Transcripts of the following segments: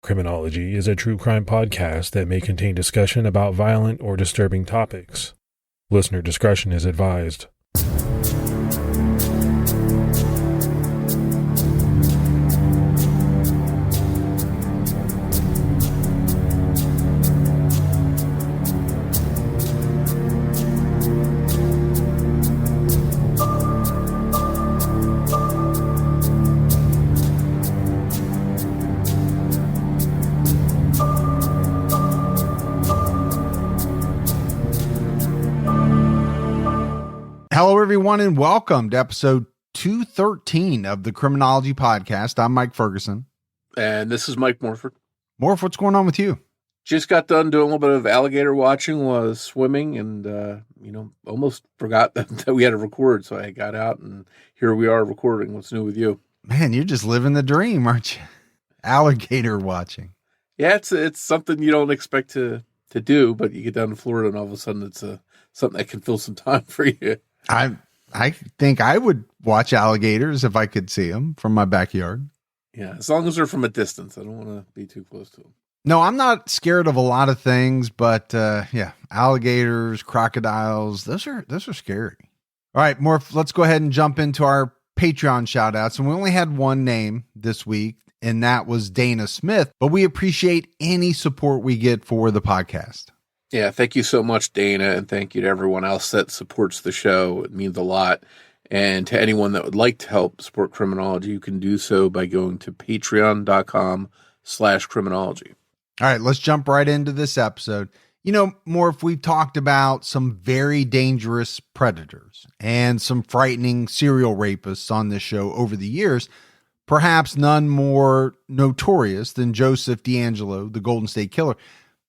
Criminology is a true crime podcast that may contain discussion about violent or disturbing topics. Listener discretion is advised. Hello, everyone, and welcome to episode 213 of the Criminology podcast. I'm Mike Ferguson. And this is Mike Morford. Morf, what's going on with you? Just got done doing a little bit of alligator watching while I was swimming and, almost forgot that we had to record. So I got out and here we are recording. What's new with you? Man, you're just living the dream, aren't you? Alligator watching. Yeah, it's something you don't expect to do, but you get down to Florida and all of a sudden it's something that can fill some time for you. I think I would watch alligators if I could see them from my backyard. Yeah, as long as they're from a distance. I don't want to be too close to them. No, I'm not scared of a lot of things, but alligators, crocodiles, those are scary. All right, Morph, let's go ahead and jump into our Patreon shout outs. And we only had one name this week, and that was Dana Smith, but we appreciate any support we get for the podcast. Yeah, thank you so much, Dana, and thank you to everyone else that supports the show. It means a lot. And to anyone that would like to help support Criminology, you can do so by going to patreon.com/criminology. All right, let's jump right into this episode. You know, Morph, we've talked about some very dangerous predators and some frightening serial rapists on this show over the years. Perhaps none more notorious than Joseph DeAngelo, the Golden State Killer.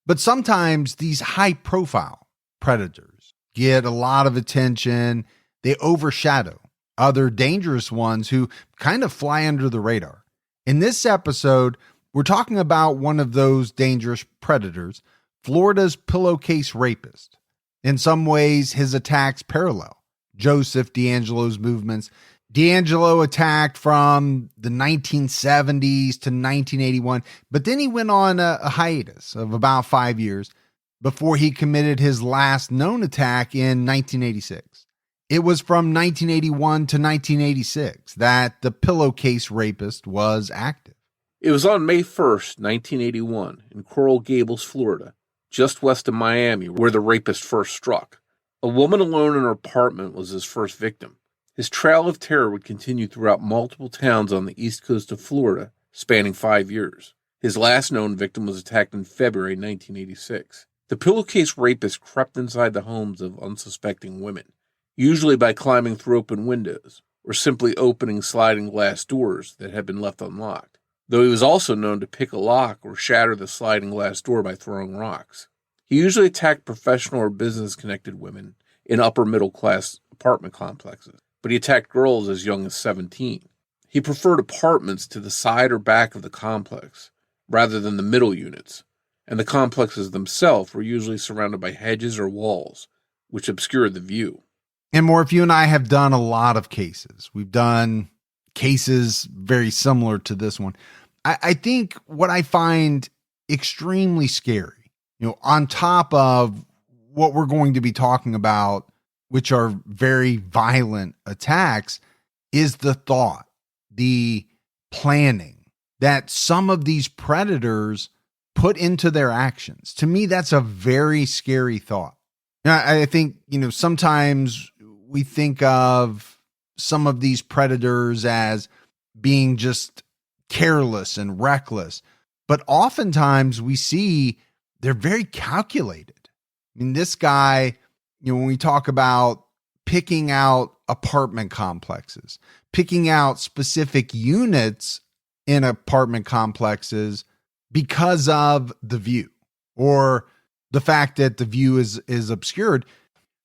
But sometimes these high-profile predators get a lot of attention. They overshadow other dangerous ones who kind of fly under the radar. In this episode, we're talking about one of those dangerous predators, Florida's Pillowcase Rapist. In some ways, his attacks parallel Joseph DeAngelo's movements. DeAngelo attacked from the 1970s to 1981, but then he went on a hiatus of about 5 years before he committed his last known attack in 1986. It was from 1981 to 1986 that the Pillowcase Rapist was active. It was on May 1st, 1981, in Coral Gables, Florida, just west of Miami, where the rapist first struck. A woman alone in her apartment was his first victim. His trail of terror would continue throughout multiple towns on the east coast of Florida, spanning 5 years. His last known victim was attacked in February 1986. The Pillowcase Rapist crept inside the homes of unsuspecting women, usually by climbing through open windows, or simply opening sliding glass doors that had been left unlocked, though he was also known to pick a lock or shatter the sliding glass door by throwing rocks. He usually attacked professional or business-connected women in upper-middle-class apartment complexes, but he attacked girls as young as 17. He preferred apartments to the side or back of the complex, rather than the middle units, and the complexes themselves were usually surrounded by hedges or walls, which obscured the view. And Morph, you and I have done a lot of cases. We've done cases very similar to this one. I think what I find extremely scary, on top of what we're going to be talking about, which are very violent attacks, is the thought, the planning that some of these predators put into their actions. To me, that's a very scary thought. I think, sometimes we think of some of these predators as being just careless and reckless, but oftentimes we see they're very calculated. I mean, this guy, when we talk about picking out apartment complexes, picking out specific units in apartment complexes because of the view or the fact that the view is obscured.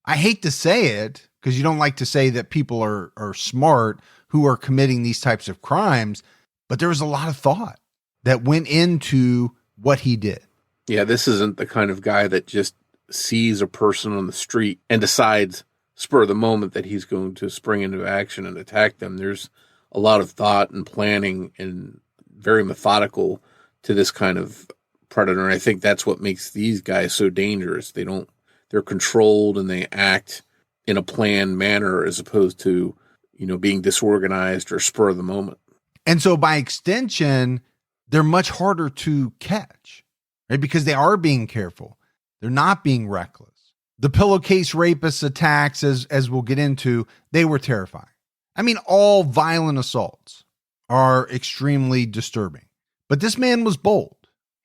I hate to say it because you don't like to say that people are smart who are committing these types of crimes, but there was a lot of thought that went into what he did. Yeah, this isn't the kind of guy that just sees a person on the street and decides spur of the moment that he's going to spring into action and attack them. There's a lot of thought and planning and very methodical to this kind of predator. And I think that's what makes these guys so dangerous. They're controlled and they act in a planned manner as opposed to, being disorganized or spur of the moment. And so by extension, they're much harder to catch, right? Because they are being careful. They're not being reckless. The Pillowcase Rapist attacks, as we'll get into, they were terrifying. I mean, all violent assaults are extremely disturbing. But this man was bold.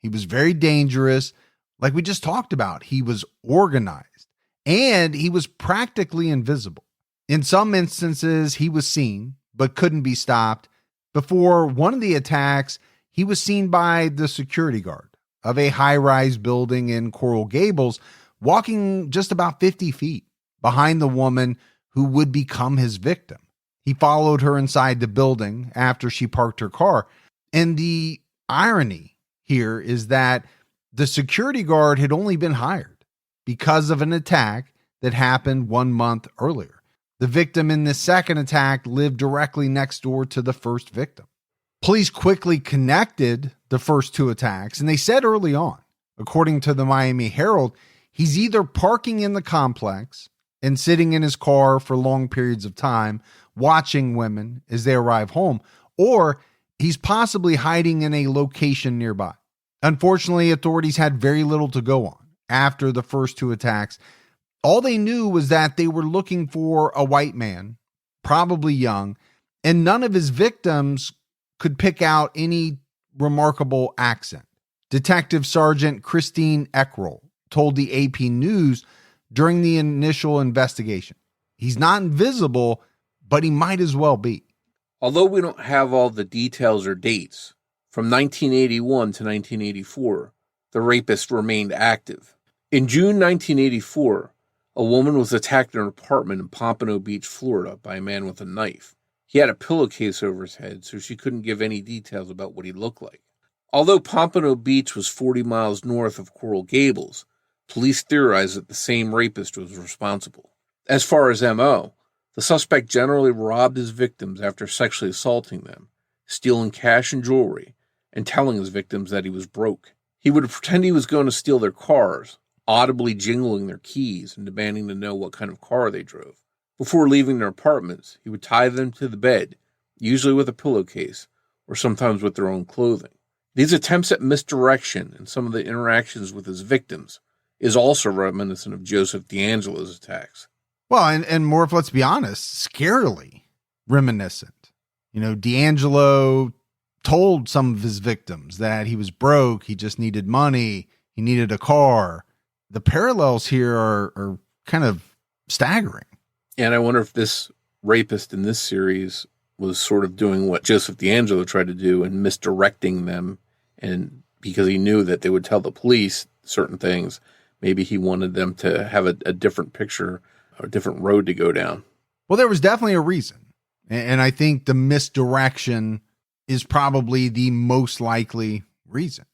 He was very dangerous. Like we just talked about, he was organized and he was practically invisible. In some instances, he was seen, but couldn't be stopped. Before one of the attacks, he was seen by the security guard of a high-rise building in Coral Gables, walking just about 50 feet behind the woman who would become his victim. He followed her inside the building after she parked her car. And the irony here is that the security guard had only been hired because of an attack that happened 1 month earlier. The victim in this second attack lived directly next door to the first victim. Police quickly connected the first two attacks, and they said early on, according to the Miami Herald, he's either parking in the complex and sitting in his car for long periods of time, watching women as they arrive home, or he's possibly hiding in a location nearby. Unfortunately, authorities had very little to go on after the first two attacks. All they knew was that they were looking for a white man, probably young, and none of his victims could pick out any remarkable accent. Detective Sergeant Christine Eckrell told the AP News during the initial investigation, he's not invisible, but he might as well be. Although we don't have all the details or dates, from 1981 to 1984, the rapist remained active. In June 1984, a woman was attacked in an apartment in Pompano Beach, Florida, by a man with a knife. He had a pillowcase over his head, so she couldn't give any details about what he looked like. Although Pompano Beach was 40 miles north of Coral Gables, police theorized that the same rapist was responsible. As far as M.O., the suspect generally robbed his victims after sexually assaulting them, stealing cash and jewelry, and telling his victims that he was broke. He would pretend he was going to steal their cars, audibly jingling their keys and demanding to know what kind of car they drove. Before leaving their apartments, he would tie them to the bed, usually with a pillowcase, or sometimes with their own clothing. These attempts at misdirection and some of the interactions with his victims is also reminiscent of Joseph DeAngelo's attacks. Well, and Morf, let's be honest, scarily reminiscent. DeAngelo told some of his victims that he was broke, he just needed money, he needed a car. The parallels here are kind of staggering. And I wonder if this rapist in this series was sort of doing what Joseph DeAngelo tried to do and misdirecting them. And because he knew that they would tell the police certain things, maybe he wanted them to have a different picture or a different road to go down. Well, there was definitely a reason. And I think the misdirection is probably the most likely reason.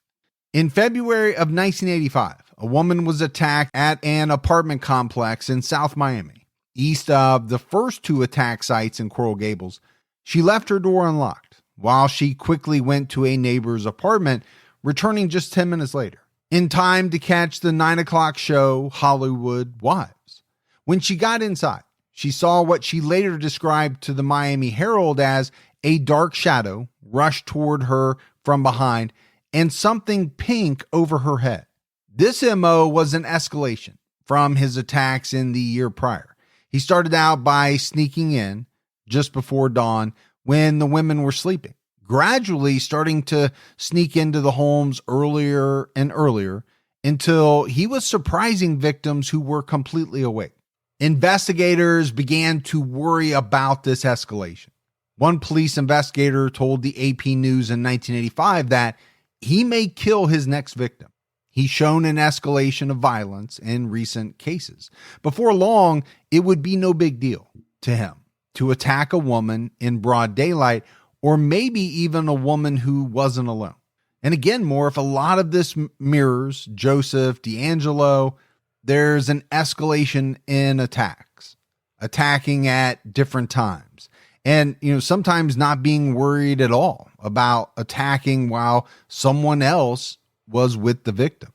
In February of 1985, a woman was attacked at an apartment complex in South Miami, east of the first two attack sites in Coral Gables. She left her door unlocked while she quickly went to a neighbor's apartment, returning just 10 minutes later, in time to catch the 9 o'clock show Hollywood Wives. When she got inside, she saw what she later described to the Miami Herald as a dark shadow rush toward her from behind and something pink over her head. This MO was an escalation from his attacks in the year prior. He started out by sneaking in just before dawn when the women were sleeping, gradually starting to sneak into the homes earlier and earlier until he was surprising victims who were completely awake. Investigators began to worry about this escalation. One police investigator told the AP News in 1985 that he may kill his next victim. He's shown an escalation of violence in recent cases. Before long, it would be no big deal to him to attack a woman in broad daylight, or maybe even a woman who wasn't alone. And again, Morf, a lot of this mirrors Joseph DeAngelo. There's an escalation in attacks, attacking at different times. And, sometimes not being worried at all about attacking while someone else was with the victim.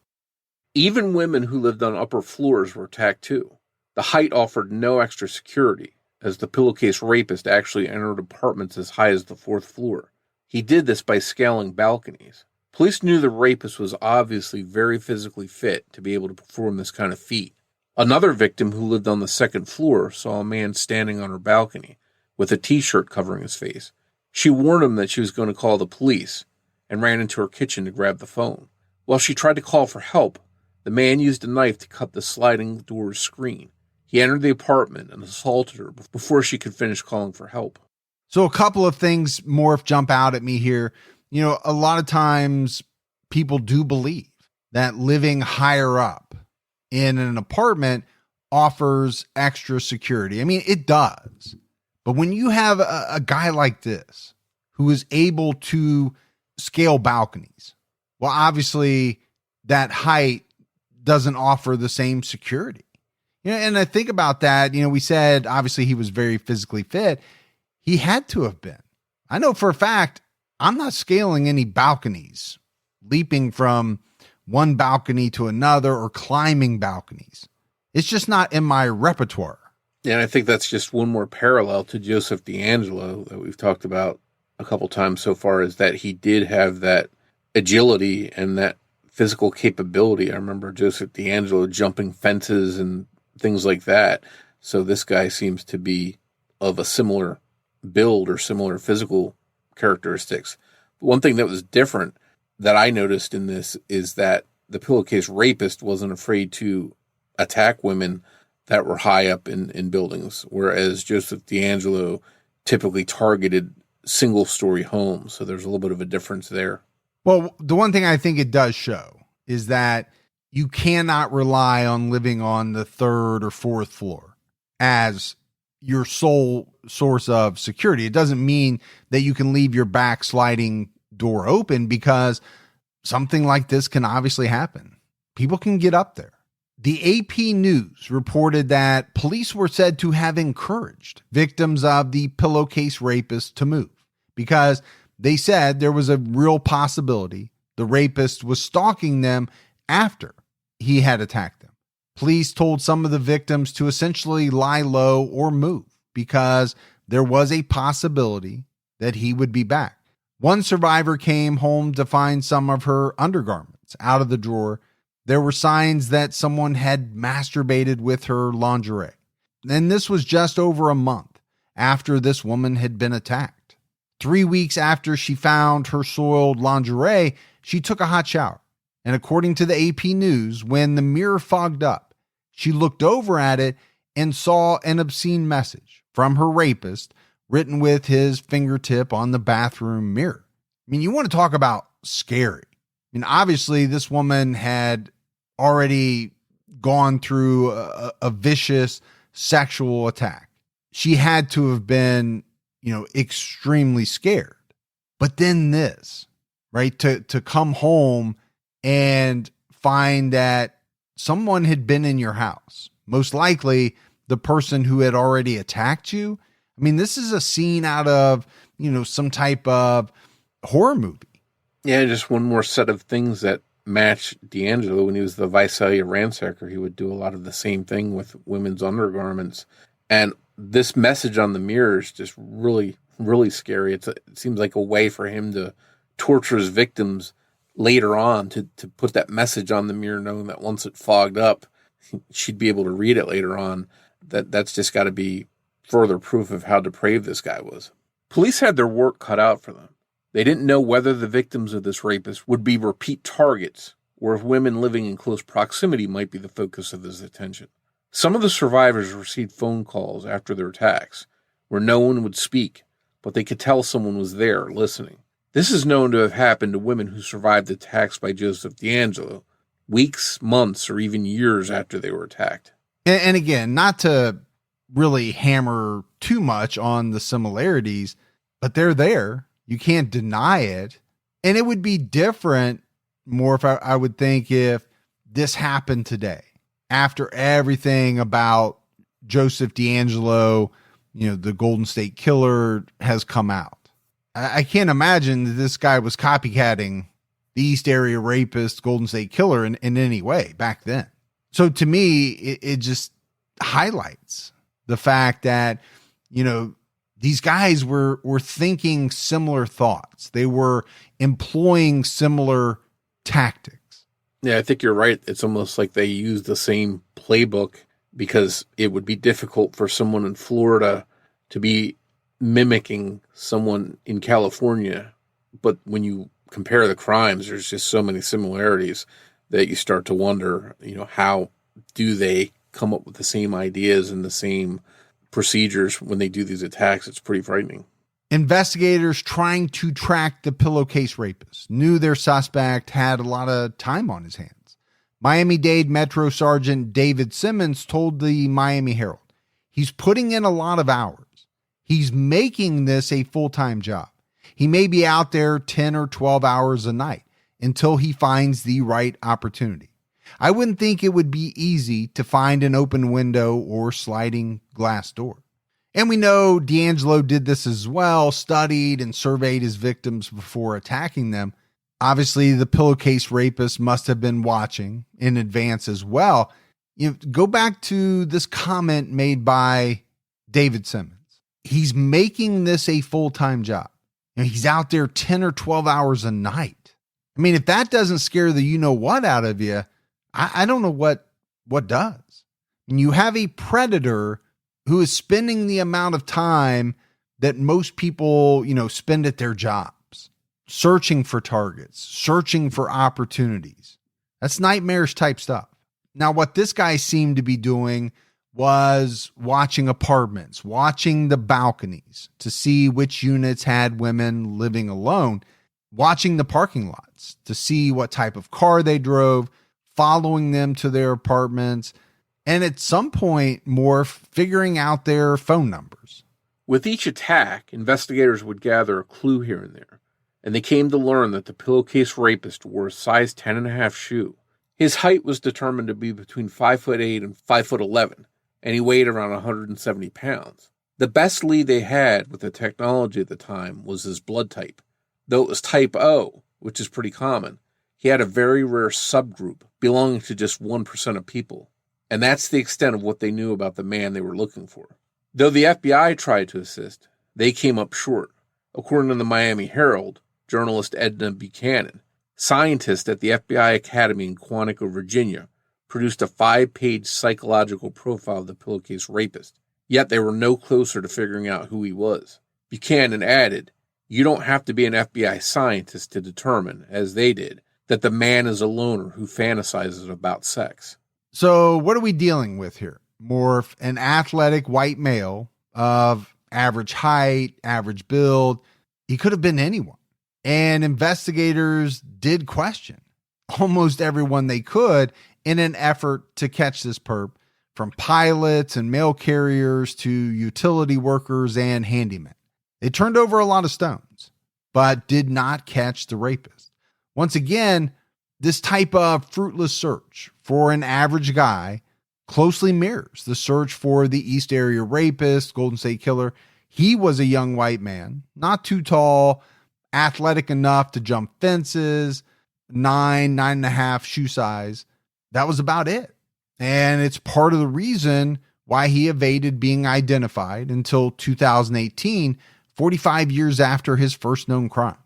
Even women who lived on upper floors were attacked too. The height offered no extra security, as the pillowcase rapist actually entered apartments as high as the 4th floor. He did this by scaling balconies. Police knew the rapist was obviously very physically fit to be able to perform this kind of feat. Another victim who lived on the 2nd floor saw a man standing on her balcony with a t-shirt covering his face. She warned him that she was going to call the police and ran into her kitchen to grab the phone. While she tried to call for help, the man used a knife to cut the sliding door's screen. He entered the apartment and assaulted her before she could finish calling for help. So a couple of things, Morf, jump out at me here. A lot of times people do believe that living higher up in an apartment offers extra security. I mean, it does. But when you have a guy like this who is able to scale balconies, well, obviously that height doesn't offer the same security. And I think about that, we said, obviously he was very physically fit. He had to have been. I know for a fact, I'm not scaling any balconies, leaping from one balcony to another or climbing balconies. It's just not in my repertoire. Yeah, and I think that's just one more parallel to Joseph DeAngelo that we've talked about a couple times so far, is that he did have that agility and that physical capability. I remember Joseph DeAngelo jumping fences and things like that. So this guy seems to be of a similar build or similar physical characteristics. But one thing that was different that I noticed in this is that the pillowcase rapist wasn't afraid to attack women that were high up in buildings, whereas Joseph DeAngelo typically targeted single-story homes. So there's a little bit of a difference there. Well, the one thing I think it does show is that you cannot rely on living on the 3rd or 4th floor as your sole source of security. It doesn't mean that you can leave your back sliding door open, because something like this can obviously happen. People can get up there. The AP News reported that police were said to have encouraged victims of the pillowcase rapist to move, because they said there was a real possibility the rapist was stalking them after he had attacked them. Police told some of the victims to essentially lie low or move, because there was a possibility that he would be back. One survivor came home to find some of her undergarments out of the drawer. There were signs that someone had masturbated with her lingerie. And this was just over a month after this woman had been attacked. 3 weeks after she found her soiled lingerie, she took a hot shower. And according to the AP News, when the mirror fogged up, she looked over at it and saw an obscene message from her rapist written with his fingertip on the bathroom mirror. I mean, you want to talk about scary. I mean, obviously, this woman had already gone through a vicious sexual attack. She had to have been, extremely scared. But then this, right? To come home and find that someone had been in your house, most likely the person who had already attacked you. I mean, this is a scene out of, some type of horror movie. Yeah, just one more set of things that match DeAngelo. When he was the Visalia ransacker, he would do a lot of the same thing with women's undergarments. And this message on the mirror is just really, really scary. It seems like a way for him to torture his victims later on, to put that message on the mirror, knowing that once it fogged up, she'd be able to read it later on. That's just got to be further proof of how depraved this guy was. Police had their work cut out for them. They didn't know whether the victims of this rapist would be repeat targets, or if women living in close proximity might be the focus of his attention. Some of the survivors received phone calls after their attacks, where no one would speak, but they could tell someone was there listening. This is known to have happened to women who survived attacks by Joseph DeAngelo, weeks, months, or even years after they were attacked. And again, not to really hammer too much on the similarities, but they're there. You can't deny it. And it would be different more if I would think if this happened today, after everything about Joseph DeAngelo the Golden State Killer has come out. I can't imagine that this guy was copycatting the East Area Rapist, Golden State Killer in any way back then. So to me, it just highlights the fact that, these guys were thinking similar thoughts. They were employing similar tactics. Yeah, I think you're right. It's almost like they used the same playbook, because it would be difficult for someone in Florida to be mimicking someone in California. But when you compare the crimes, there's just so many similarities that you start to wonder, how do they come up with the same ideas and the same procedures when they do these attacks? It's pretty frightening. Investigators trying to track the Pillowcase Rapist knew their suspect had a lot of time on his hands. Miami-Dade Metro Sergeant David Simmons told the Miami Herald, he's putting in a lot of hours. He's making this a full-time job. He may be out there 10 or 12 hours a night until he finds the right opportunity. I wouldn't think it would be easy to find an open window or sliding glass door. And we know DeAngelo did this as well, studied and surveyed his victims before attacking them. Obviously, the Pillowcase Rapist must have been watching in advance as well. Go back to this comment made by David Simmons. He's making this a full-time job. He's out there 10 or 12 hours a night. I mean, if that doesn't scare the you-know-what out of you, I don't know what does. And you have a predator who is spending the amount of time that most people, spend at their jobs, searching for targets, searching for opportunities. That's nightmarish type stuff. Now, what this guy seemed to be doing was watching apartments, watching the balconies to see which units had women living alone, watching the parking lots to see what type of car they drove, following them to their apartments, and at some point, Morf figuring out their phone numbers. With each attack, investigators would gather a clue here and there, and they came to learn that the Pillowcase Rapist wore a size 10.5 shoe. His height was determined to be between 5'8" and 5'11", and he weighed around 170 pounds. The best lead they had with the technology at the time was his blood type. Though it was type O, which is pretty common, he had a very rare subgroup belonging to just 1% of people. And that's the extent of what they knew about the man they were looking for. Though the FBI tried to assist, they came up short. According to the Miami Herald, journalist Edna Buchanan, scientists at the FBI Academy in Quantico, Virginia, produced a 5-page psychological profile of the Pillowcase Rapist, yet they were no closer to figuring out who he was. Buchanan added, "You don't have to be an FBI scientist to determine, as they did, that the man is a loner who fantasizes about sex." So what are we dealing with here? Morf, an athletic white male of average height, average build. He could have been anyone. And investigators did question almost everyone they could in an effort to catch this perp, from pilots and mail carriers to utility workers and handymen. They turned over a lot of stones, but did not catch the rapist. Once again, this type of fruitless search for an average guy closely mirrors the search for the East Area Rapist, Golden State Killer. He was a young white man, not too tall, athletic enough to jump fences, 9.5 shoe size. That was about it. And it's part of the reason why he evaded being identified until 2018, 45 years after his first known crime.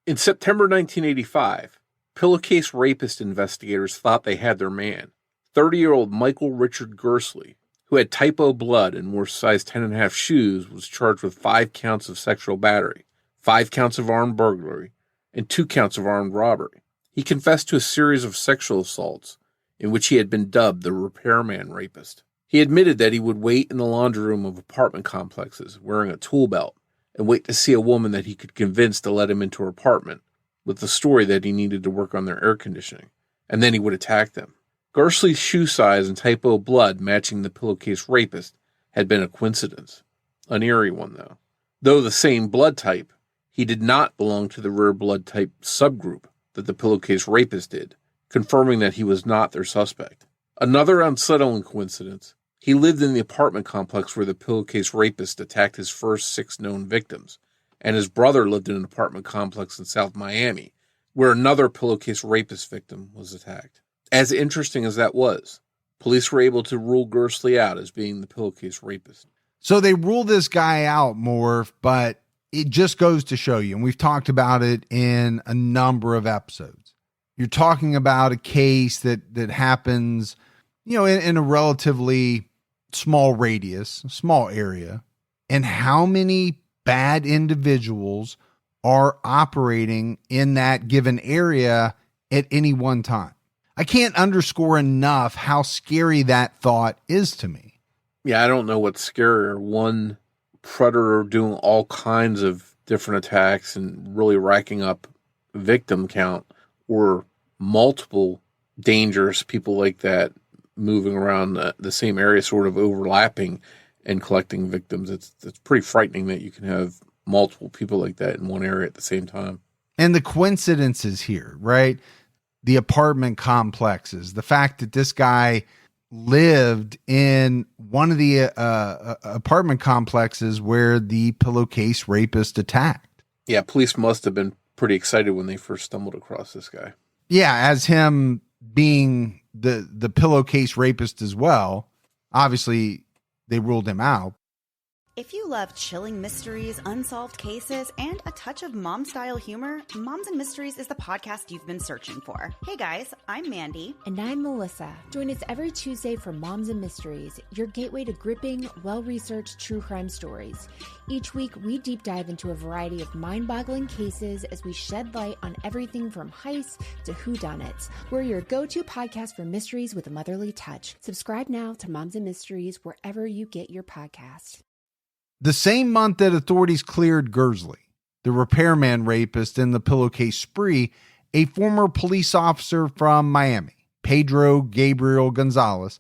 In September 1985, Pillowcase Rapist investigators thought they had their man. 30-year-old Michael Richard Gersley, who had type O blood and wore size 10.5 shoes, was charged with 5 counts of sexual battery, 5 counts of armed burglary, and 2 counts of armed robbery. He confessed to a series of sexual assaults in which he had been dubbed the repairman rapist. He admitted that he would wait in the laundry room of apartment complexes wearing a tool belt and wait to see a woman that he could convince to let him into her apartment with the story that he needed to work on their air conditioning, and then he would attack them. Gersley's shoe size and type O blood matching the Pillowcase Rapist had been a coincidence. An eerie one, though. Though the same blood type, he did not belong to the rare blood type subgroup that the Pillowcase Rapist did, confirming that he was not their suspect. Another unsettling coincidence, he He lived in the apartment complex where the Pillowcase Rapist attacked his first 6 known victims, and his brother lived in an apartment complex in South Miami, where another Pillowcase Rapist victim was attacked. As interesting as that was, police were able to rule Gersley out as being the Pillowcase Rapist. So they rule this guy out, Morf, but it just goes to show you, and we've talked about it in a number of episodes. You're talking about a case that happens, in a relatively small radius, small area, and how many bad individuals are operating in that given area at any one time. I can't underscore enough how scary that thought is to me. Yeah, I don't know what's scarier. One predator doing all kinds of different attacks and really racking up victim count, or multiple dangerous people like that moving around the same area, sort of overlapping and collecting victims. It's pretty frightening that you can have multiple people like that in one area at the same time. And the coincidences here, right? The apartment complexes, the fact that this guy lived in one of the apartment complexes where the Pillowcase Rapist attacked. Yeah, police must have been pretty excited when they first stumbled across this guy. Yeah, as him being the Pillowcase Rapist as well. Obviously, they ruled him out. If you love chilling mysteries, unsolved cases, and a touch of mom-style humor, Moms and Mysteries is the podcast you've been searching for. Hey guys, I'm Mandy. And I'm Melissa. Join us every Tuesday for Moms and Mysteries, your gateway to gripping, well-researched true crime stories. Each week, we deep dive into a variety of mind-boggling cases as we shed light on everything from heists to whodunits. We're your go-to podcast for mysteries with a motherly touch. Subscribe now to Moms and Mysteries wherever you get your podcasts. The same month that authorities cleared Gersley, the repairman rapist in the Pillowcase spree, a former police officer from Miami, Pedro Gabriel Gonzalez,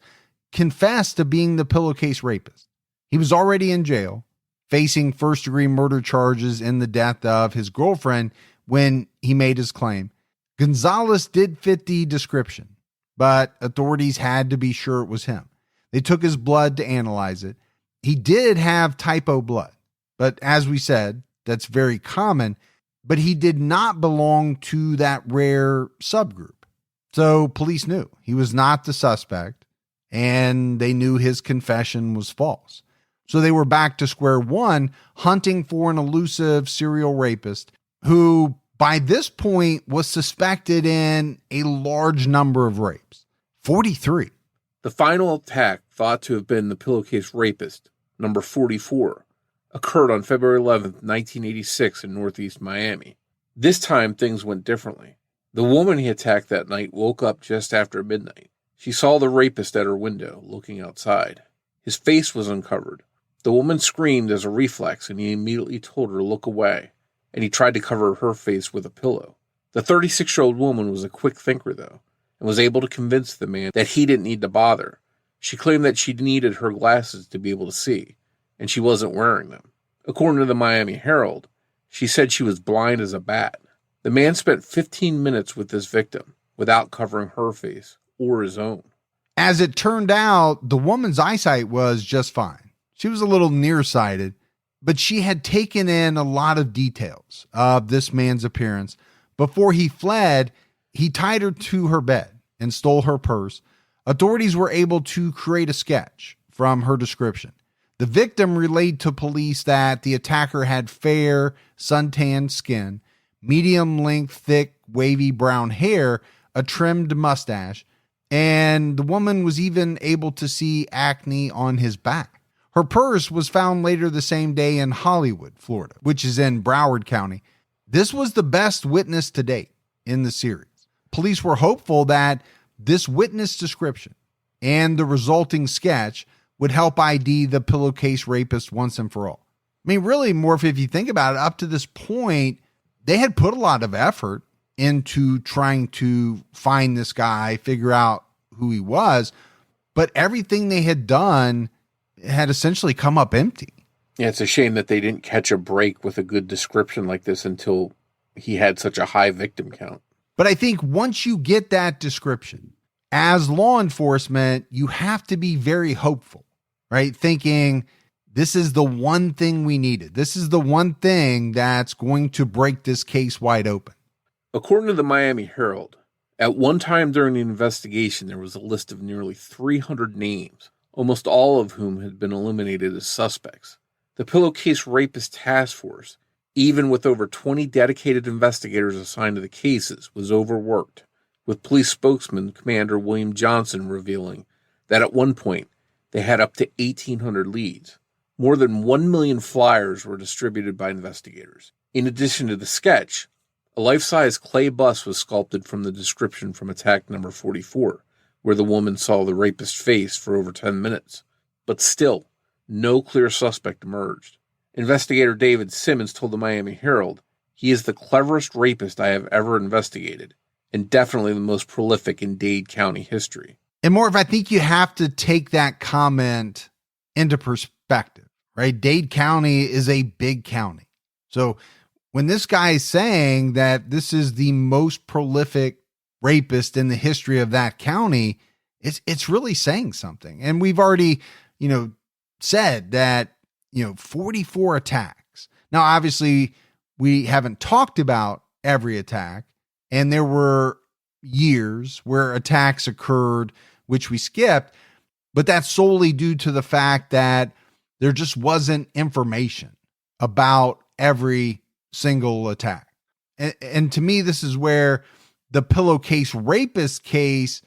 confessed to being the Pillowcase Rapist. He was already in jail, facing first-degree murder charges in the death of his girlfriend when he made his claim. Gonzalez did fit the description, but authorities had to be sure it was him. They took his blood to analyze it. He did have typo blood, but as we said, that's very common, but he did not belong to that rare subgroup. So police knew he was not the suspect, and they knew his confession was false. So they were back to square one, hunting for an elusive serial rapist who, by this point, was suspected in a large number of rapes, 43. The final attack, thought to have been the Pillowcase Rapist, number 44, occurred on February 11th, 1986 in northeast Miami. This time, things went differently. The woman he attacked that night woke up just after midnight. She saw the rapist at her window, looking outside. His face was uncovered. The woman screamed as a reflex, and he immediately told her to look away, and he tried to cover her face with a pillow. The 36-year-old woman was a quick thinker, though, and was able to convince the man that he didn't need to bother. She claimed that she needed her glasses to be able to see, and she wasn't wearing them. According to the Miami Herald, she said she was blind as a bat. The man spent 15 minutes with this victim without covering her face or his own. As it turned out, the woman's eyesight was just fine. She was a little nearsighted, but she had taken in a lot of details of this man's appearance. Before he fled, he tied her to her bed and stole her purse. Authorities were able to create a sketch from her description. The victim relayed to police that the attacker had fair, suntanned skin, medium-length, thick, wavy brown hair, a trimmed mustache, and the woman was even able to see acne on his back. Her purse was found later the same day in Hollywood, Florida, which is in Broward County. This was the best witness to date in the series. Police were hopeful that this witness description and the resulting sketch would help ID the Pillowcase Rapist once and for all. I mean, really, Morph, if you think about it, up to this point, they had put a lot of effort into trying to find this guy, figure out who he was, but everything they had done had essentially come up empty. Yeah, it's a shame that they didn't catch a break with a good description like this until he had such a high victim count. But I think once you get that description, as law enforcement, you have to be very hopeful right? Thinking this is the one thing we needed. This is the one thing that's going to break this case wide open. According to the Miami Herald, at one time during the investigation, there was a list of nearly 300 names, almost all of whom had been eliminated as suspects. The Pillowcase Rapist Task Force, even with over 20 dedicated investigators assigned to the cases, was overworked, with police spokesman Commander William Johnson revealing that at one point they had up to 1,800 leads. More than 1 million flyers were distributed by investigators. In addition to the sketch, a life-size clay bust was sculpted from the description from attack number 44, where the woman saw the rapist's face for over 10 minutes. But still, no clear suspect emerged. Investigator David Simmons told the Miami Herald, "He is the cleverest rapist I have ever investigated, and definitely the most prolific in Dade County history." And Morf, I think you have to take that comment into perspective, right? Dade County is a big county. So when this guy is saying that this is the most prolific rapist in the history of that county, it's really saying something. And we've already, said that, 44 attacks. Now, obviously, we haven't talked about every attack, and there were years where attacks occurred, which we skipped, but that's solely due to the fact that there just wasn't information about every single attack. And to me, this is where the Pillowcase Rapist case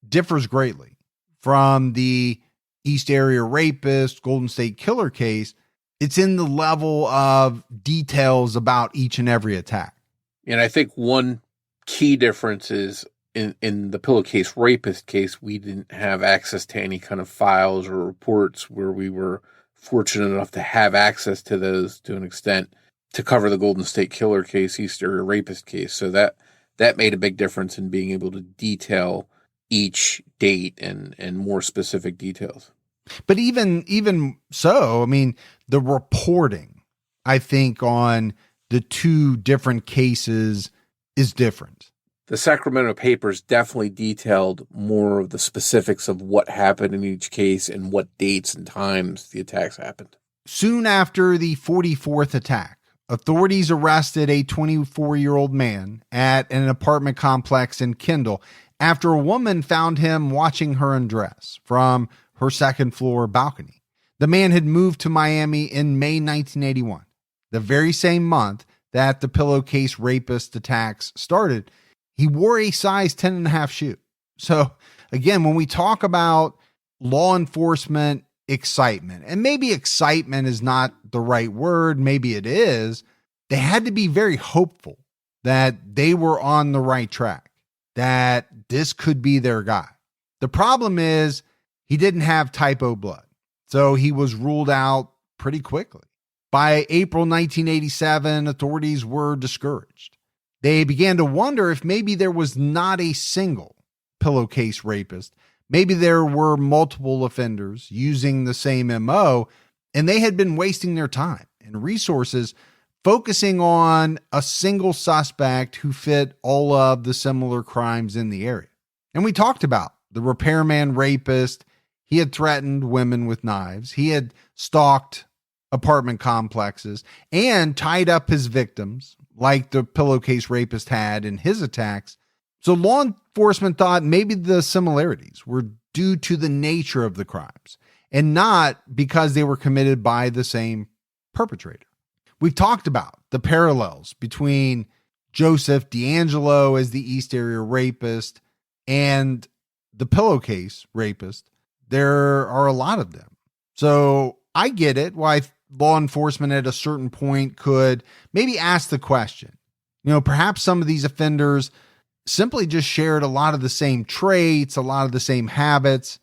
differs greatly from the East Area Rapist, Golden State Killer case. It's in the level of details about each and every attack. And I think one key difference is in the Pillowcase Rapist case, we didn't have access to any kind of files or reports, where we were fortunate enough to have access to those to an extent to cover the Golden State Killer case, East Area Rapist case. So that made a big difference in being able to detail each date and more specific details. But even so, the reporting, I think, on the two different cases is different. The Sacramento papers definitely detailed more of the specifics of what happened in each case and what dates and times the attacks happened. Soon after the 44th attack, authorities arrested a 24-year-old man at an apartment complex in Kendall after a woman found him watching her undress from her second-floor balcony. The man had moved to Miami in May 1981, the very same month that the Pillowcase Rapist attacks started. He wore a size 10.5 shoe. So again, when we talk about law enforcement excitement, and maybe excitement is not the right word, maybe it is, they had to be very hopeful that they were on the right track, that this could be their guy. The problem is he didn't have type O blood, so he was ruled out pretty quickly. By April 1987, authorities were discouraged. They began to wonder if maybe there was not a single Pillowcase Rapist. Maybe there were multiple offenders using the same MO, and they had been wasting their time and resources focusing on a single suspect who fit all of the similar crimes in the area. And we talked about the repairman rapist. He had threatened women with knives. He had stalked apartment complexes and tied up his victims like the Pillowcase Rapist had in his attacks. So law enforcement thought maybe the similarities were due to the nature of the crimes and not because they were committed by the same perpetrator. We've talked about the parallels between Joseph DeAngelo as the East Area Rapist and the Pillowcase Rapist. There are a lot of them. So I get it why law enforcement at a certain point could maybe ask the question. Perhaps some of these offenders simply just shared a lot of the same traits, a lot of the same habits.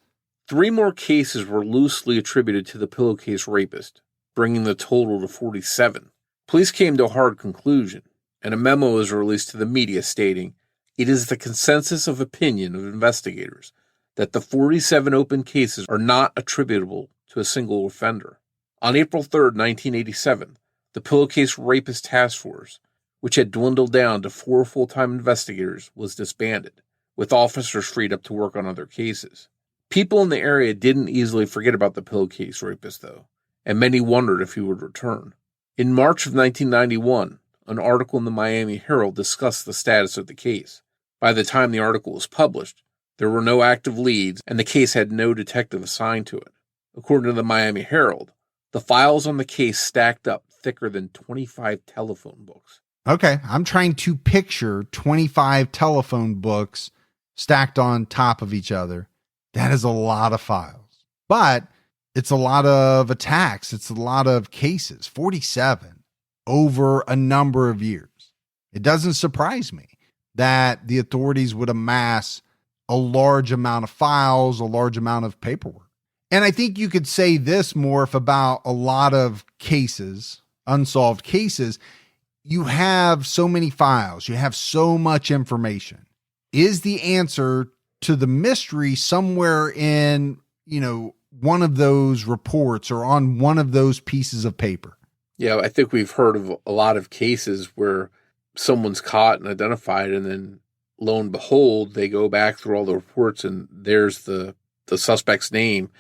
3 more cases were loosely attributed to the Pillowcase Rapist, bringing the total to 47. Police came to a hard conclusion, and a memo was released to the media stating, "It is the consensus of opinion of investigators that the 47 open cases are not attributable to a single offender." On April 3, 1987, the Pillowcase Rapist Task Force, which had dwindled down to 4 full-time investigators, was disbanded, with officers freed up to work on other cases. People in the area didn't easily forget about the Pillowcase Rapist, though, and many wondered if he would return. In March of 1991, an article in the Miami Herald discussed the status of the case. By the time the article was published, there were no active leads, and the case had no detective assigned to it. According to the Miami Herald, the files on the case stacked up thicker than 25 telephone books. Okay, I'm trying to picture 25 telephone books stacked on top of each other. That is a lot of files. But it's a lot of attacks. It's a lot of cases, 47 over a number of years. It doesn't surprise me that the authorities would amass a large amount of files, a large amount of paperwork. And I think you could say this, Morf, about a lot of cases, unsolved cases. You have so many files, you have so much information. Is the answer to the mystery somewhere in, one of those reports or on one of those pieces of paper? Yeah, I think we've heard of a lot of cases where someone's caught and identified, and then lo and behold, they go back through all the reports and there's the suspect's name,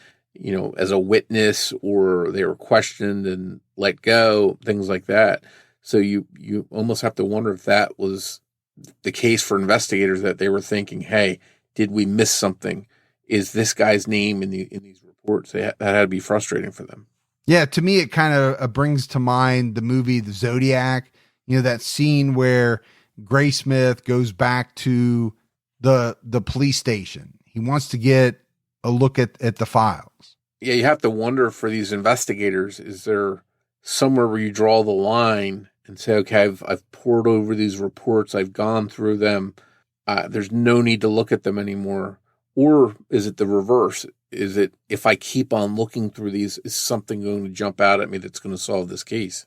as a witness, or they were questioned and let go, things like that. So you almost have to wonder if that was the case for investigators, that they were thinking, hey, did we miss something? Is this guy's name in these reports? That had to be frustrating for them. Yeah, to me, it kind of brings to mind the movie The Zodiac, that scene where Graysmith goes back to the police station. He wants to get a look at the files. Yeah, you have to wonder for these investigators, is there somewhere where you draw the line and say, okay, I've poured over these reports, I've gone through them, there's no need to look at them anymore? Or is it the reverse? Is it, if I keep on looking through these, is something going to jump out at me that's going to solve this case?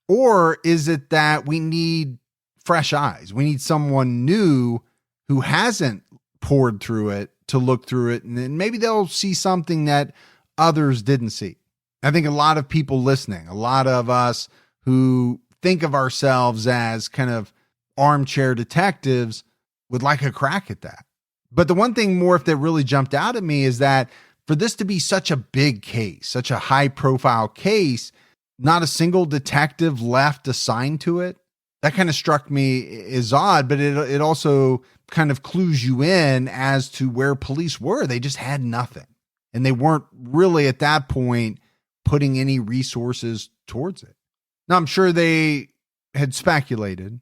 Or is it that we need fresh eyes? We need someone new who hasn't poured through it to look through it, and then maybe they'll see something that others didn't see. I think a lot of people listening, a lot of us who think of ourselves as kind of armchair detectives would like a crack at that. But the one thing, Morf, that really jumped out at me is that for this to be such a big case, such a high profile case, not a single detective left assigned to it. That kind of struck me as odd, but it also kind of clues you in as to where police were. They just had nothing. And they weren't really at that point putting any resources towards it. Now, I'm sure they had speculated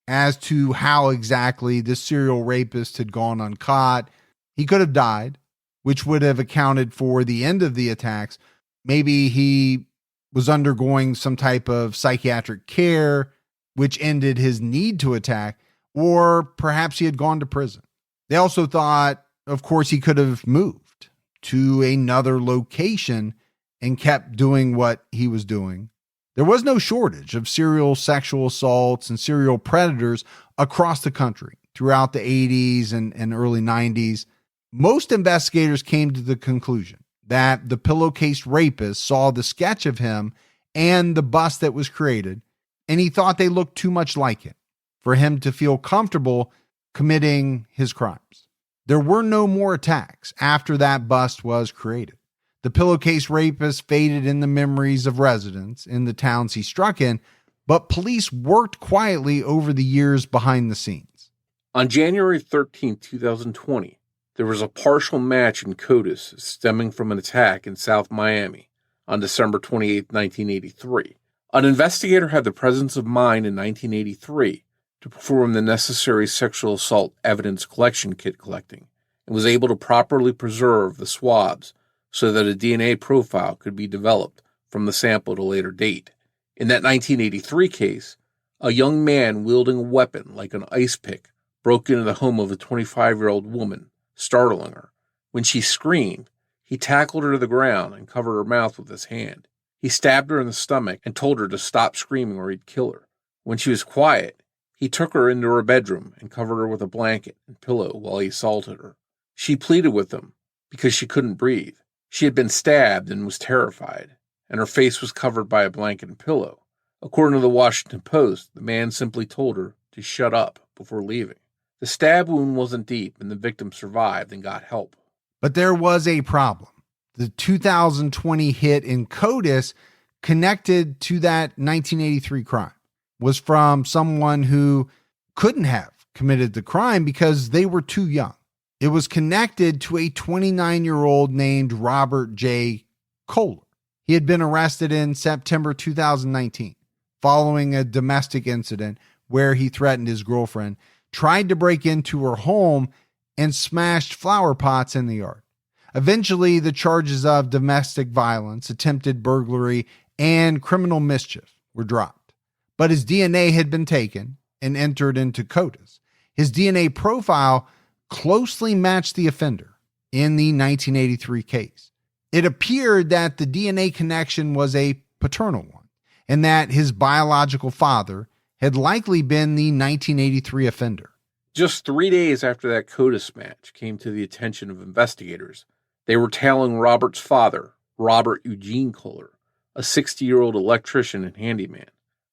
as to how exactly this serial rapist had gone uncaught. He could have died, which would have accounted for the end of the attacks. Maybe he was undergoing some type of psychiatric care, which ended his need to attack, or perhaps he had gone to prison. They also thought, of course, he could have moved to another location and kept doing what he was doing. There was no shortage of serial sexual assaults and serial predators across the country throughout the 80s and early 90s. Most investigators came to the conclusion that the Pillowcase Rapist saw the sketch of him and the bust that was created, and he thought they looked too much like him for him to feel comfortable committing his crimes. There were no more attacks after that bust was created. The Pillowcase Rapist faded in the memories of residents in the towns he struck in, but police worked quietly over the years behind the scenes. On January 13, 2020, there was a partial match in CODIS stemming from an attack in South Miami on December 28, 1983. An investigator had the presence of mind in 1983 to perform the necessary sexual assault evidence collection kit collecting and was able to properly preserve the swabs so that a DNA profile could be developed from the sample at a later date. In that 1983 case, a young man wielding a weapon like an ice pick broke into the home of a 25-year-old woman, startling her. When she screamed, he tackled her to the ground and covered her mouth with his hand. He stabbed her in the stomach and told her to stop screaming or he'd kill her. When she was quiet, he took her into her bedroom and covered her with a blanket and pillow while he assaulted her. She pleaded with him because she couldn't breathe. She had been stabbed and was terrified, and her face was covered by a blanket and pillow. According to the Washington Post, the man simply told her to shut up before leaving. The stab wound wasn't deep, and the victim survived and got help. But there was a problem. The 2020 hit in CODIS connected to that 1983 crime was from someone who couldn't have committed the crime because they were too young. It was connected to a 29-year-old named Robert J. Koehler. He had been arrested in September 2019 following a domestic incident where he threatened his girlfriend, tried to break into her home, and smashed flower pots in the yard. Eventually, the charges of domestic violence, attempted burglary, and criminal mischief were dropped. But his DNA had been taken and entered into CODIS. His DNA profile closely matched the offender in the 1983 case. It appeared that the DNA connection was a paternal one, and that his biological father had likely been the 1983 offender. Just 3 days after that CODIS match came to the attention of investigators, they were tailing Robert's father, Robert Eugene Koehler, a 60-year-old electrician and handyman.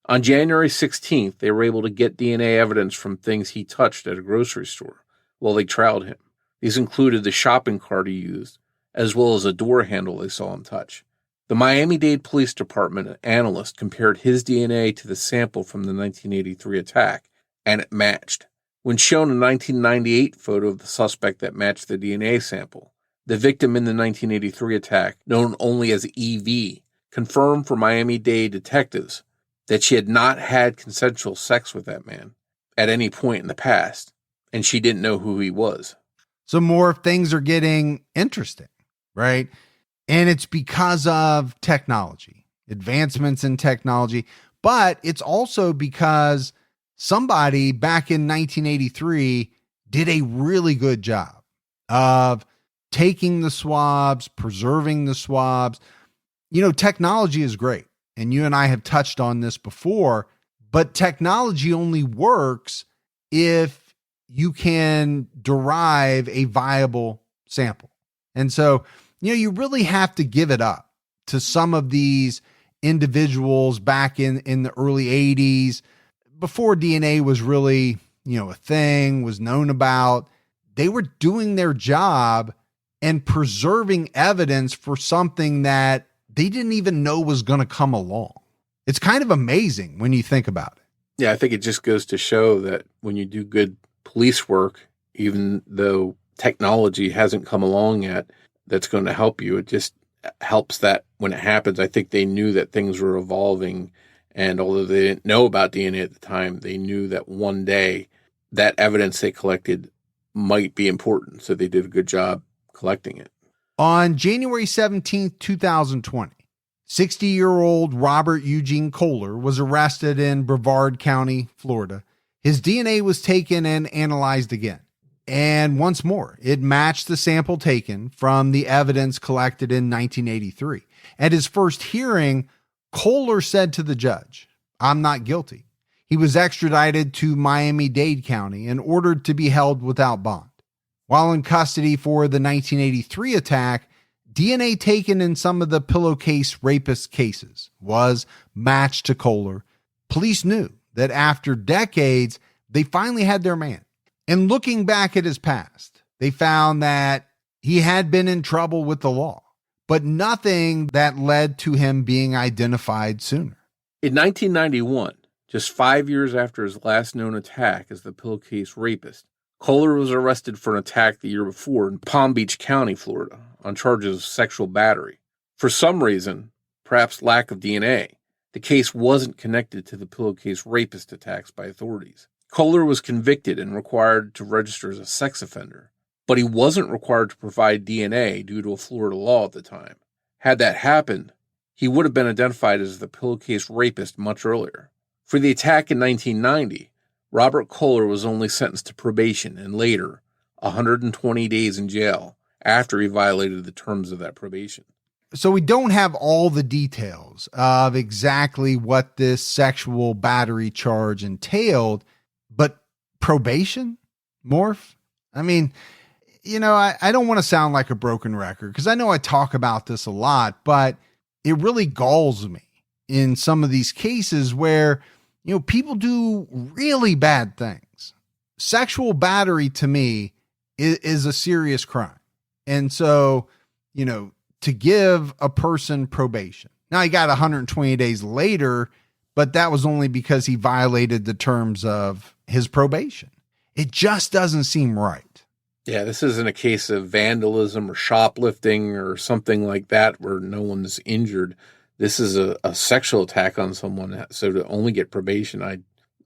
On January 16th, they were able to get DNA evidence from things he touched at a grocery store while they trailed him. These included the shopping cart he used, as well as a door handle they saw him touch. The Miami-Dade Police Department analyst compared his DNA to the sample from the 1983 attack, and it matched. When shown a 1998 photo of the suspect that matched the DNA sample, the victim in the 1983 attack, known only as EV, confirmed for Miami-Dade detectives that she had not had consensual sex with that man at any point in the past, and she didn't know who he was. So more things are getting interesting, right? And it's because of technology, advancements in technology, but it's also because somebody back in 1983 did a really good job of taking the swabs, preserving the swabs. You know, technology is great. And you and I have touched on this before, but technology only works if you can derive a viable sample. And so, you know, you really have to give it up to some of these individuals back in the early 80s, before DNA was really, you know, a thing, was known about. They were doing their job and preserving evidence for something that they didn't even know was going to come along. It's kind of amazing when you think about it. Yeah, I think it just goes to show that when you do good police work, even though technology hasn't come along yet that's going to help you, it just helps that when it happens. I think they knew that things were evolving, and although they didn't know about DNA at the time, they knew that one day that evidence they collected might be important, so they did a good job collecting it. On January 17th, 2020, 60-year-old Robert Eugene Koehler was arrested in Brevard County, Florida. His DNA was taken and analyzed again. And once more, it matched the sample taken from the evidence collected in 1983. At his first hearing, Koehler said to the judge, "I'm not guilty." He was extradited to Miami-Dade County and ordered to be held without bond. While in custody for the 1983 attack, DNA taken in some of the Pillowcase Rapist cases was matched to Koehler. Police knew that after decades, they finally had their man. And looking back at his past, they found that he had been in trouble with the law, but nothing that led to him being identified sooner. In 1991, just 5 years after his last known attack as the Pillowcase Rapist, Koehler was arrested for an attack the year before in Palm Beach County, Florida, on charges of sexual battery. For some reason, perhaps lack of DNA, the case wasn't connected to the Pillowcase Rapist attacks by authorities. Koehler was convicted and required to register as a sex offender, but he wasn't required to provide DNA due to a Florida law at the time. Had that happened, he would have been identified as the Pillowcase Rapist much earlier. For the attack in 1990, Robert Koehler was only sentenced to probation and later 120 days in jail after he violated the terms of that probation. So we don't have all the details of exactly what this sexual battery charge entailed, but probation, Morf? I mean, you know, I don't want to sound like a broken record because I know I talk about this a lot, but it really galls me in some of these cases where, you know, people do really bad things. Sexual battery to me is a serious crime. And so, to give a person probation. Now he got 120 days later, but that was only because he violated the terms of his probation. It just doesn't seem right. Yeah, this isn't a case of vandalism or shoplifting or something like that where no one's injured. This is a sexual attack on someone. So to only get probation,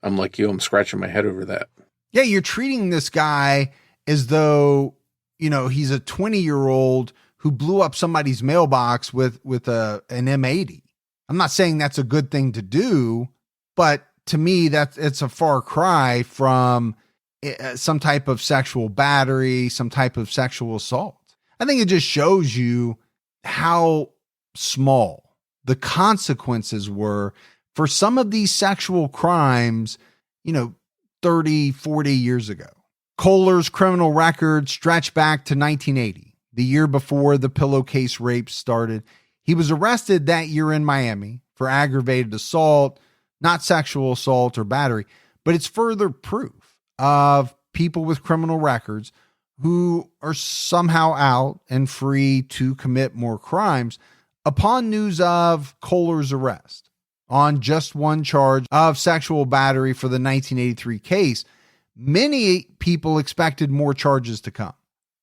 I'm like you, I'm scratching my head over that. Yeah, you're treating this guy as though, he's a 20-year-old who blew up somebody's mailbox with an M80. I'm not saying that's a good thing to do, but to me, it's a far cry from some type of sexual battery, some type of sexual assault. I think it just shows you how small the consequences were for some of these sexual crimes, 30, 40 years ago. Koehler's criminal record stretched back to 1980, the year before the Pillowcase Rapist started. He was arrested that year in Miami for aggravated assault, not sexual assault or battery, but it's further proof of people with criminal records who are somehow out and free to commit more crimes upon news of Koehler's arrest on just one charge of sexual battery for the 1983 case. Many people expected more charges to come.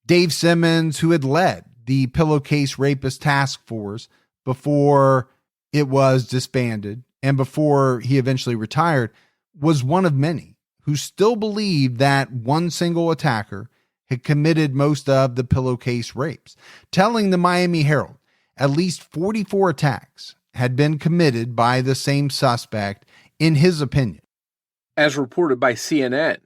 Dave Simmons, who had led the Pillowcase Rapist task force before it was disbanded and before he eventually retired, was one of many who still believed that one single attacker had committed most of the Pillowcase rapes, telling the Miami Herald at least 44 attacks had been committed by the same suspect, in his opinion. As reported by CNN,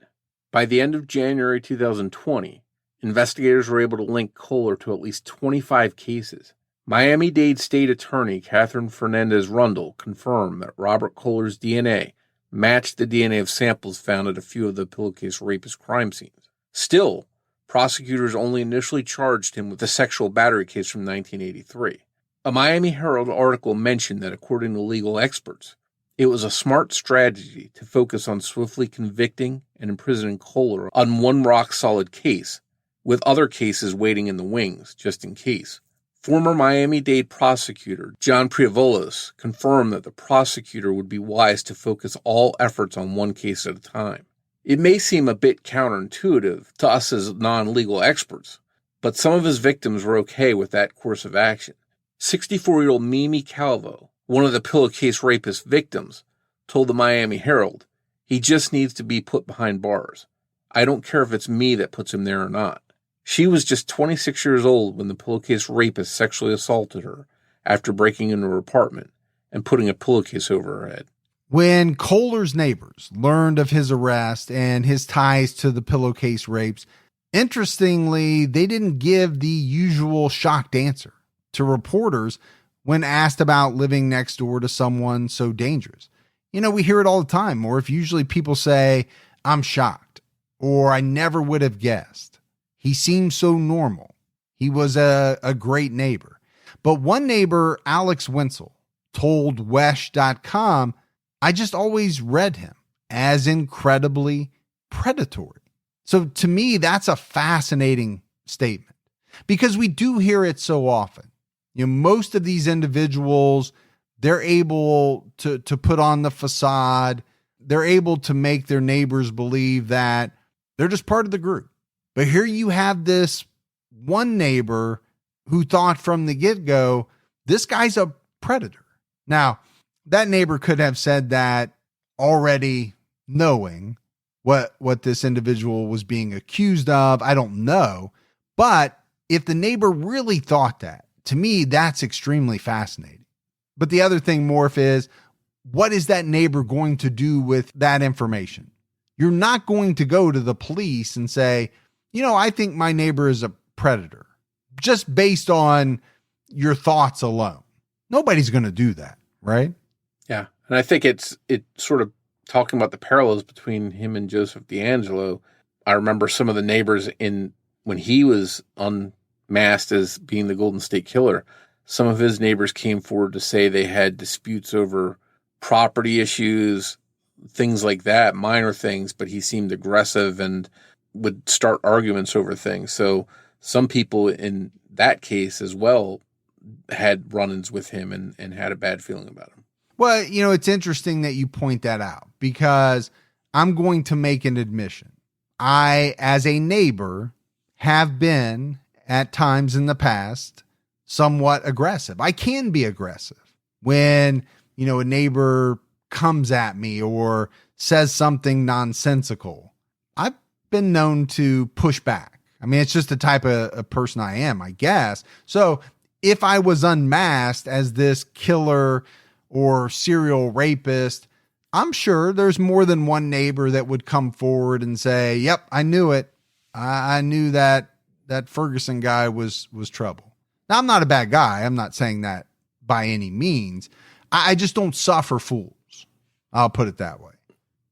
by the end of January 2020, investigators were able to link Koehler to at least 25 cases. Miami-Dade State Attorney Catherine Fernandez-Rundle confirmed that Robert Koehler's DNA matched the DNA of samples found at a few of the Pillowcase Rapist crime scenes. Still, prosecutors only initially charged him with the sexual battery case from 1983. A Miami Herald article mentioned that according to legal experts, it was a smart strategy to focus on swiftly convicting and imprisoning Koehler on one rock-solid case, with other cases waiting in the wings, just in case. Former Miami-Dade prosecutor John Priavolos confirmed that the prosecutor would be wise to focus all efforts on one case at a time. It may seem a bit counterintuitive to us as non-legal experts, but some of his victims were okay with that course of action. 64-year-old Mimi Calvo, one of the Pillowcase Rapist victims, told the Miami Herald, "He just needs to be put behind bars. I don't care if it's me that puts him there or not." She was just 26 years old when the Pillowcase Rapist sexually assaulted her after breaking into her apartment and putting a pillowcase over her head. When Koehler's neighbors learned of his arrest and his ties to the Pillowcase rapes, interestingly, they didn't give the usual shocked answer to reporters when asked about living next door to someone so dangerous. We hear it all the time, or if usually people say, "I'm shocked," or "I never would have guessed. He seemed so normal. He was a great neighbor." But one neighbor, Alex Wenzel, told Wesh.com, "I just always read him as incredibly predatory." So to me, that's a fascinating statement because we do hear it so often. Most of these individuals, they're able to put on the facade. They're able to make their neighbors believe that they're just part of the group. But here you have this one neighbor who thought from the get-go, this guy's a predator. Now, that neighbor could have said that already knowing what this individual was being accused of. I don't know. But if the neighbor really thought that, to me, that's extremely fascinating. But the other thing, Morf, is what is that neighbor going to do with that information? You're not going to go to the police and say, I think my neighbor is a predator, just based on your thoughts alone. Nobody's going to do that, right? Yeah. And I think it sort of talking about the parallels between him and Joseph DeAngelo. I remember some of the neighbors when he was unmasked as being the Golden State Killer, some of his neighbors came forward to say they had disputes over property issues, things like that, minor things, but he seemed aggressive and would start arguments over things. So Some people in that case as well had run-ins with him and had a bad feeling about him. Well, it's interesting that you point that out, because I'm going to make an admission. I, as a neighbor, have been at times in the past somewhat aggressive. I can be aggressive when, a neighbor comes at me or says something nonsensical. I've been known to push back. I mean, it's just the type of person I am, I guess. So if I was unmasked as this killer or serial rapist, I'm sure there's more than one neighbor that would come forward and say, yep, I knew it. I knew that Ferguson guy was trouble. Now, I'm not a bad guy. I'm not saying that by any means. I just don't suffer fools. I'll put it that way.